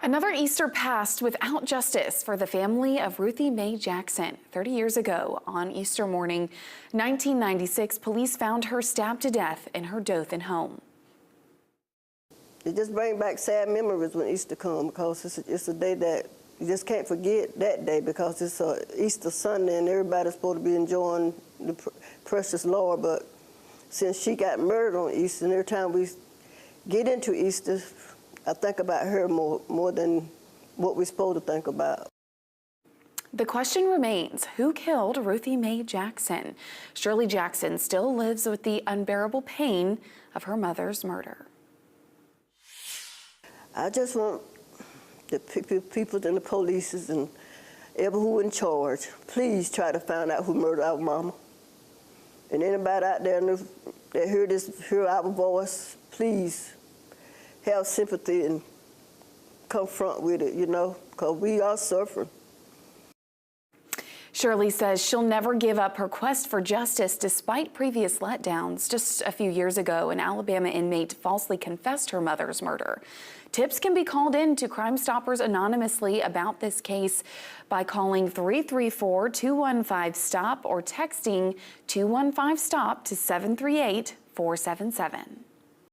Another Easter passed without justice for the family of Ruthie Mae Jackson. 30 years ago, on Easter morning, 1996, police found her stabbed to death in her Dothan home. It just brings back sad memories when Easter comes, because it's a day that you just can't forget that day, because it's a Easter Sunday and everybody's supposed to be enjoying the precious Lord. But since she got murdered on Easter, and every time we get into Easter, I think about her more than what we're supposed to think about. The question remains, who killed Ruthie Mae Jackson? Shirley Jackson still lives with the unbearable pain of her mother's murder. I just want the people and the police and everyone who in charge, please try to find out who murdered our mama. And anybody out there that hear our voice, please have sympathy and confront with it, because we are suffering. Shirley says she'll never give up her quest for justice despite previous letdowns. Just a few years ago, an Alabama inmate falsely confessed her mother's murder. Tips can be called in to Crime Stoppers anonymously about this case by calling 334-215-STOP or texting 215-STOP to 738-477.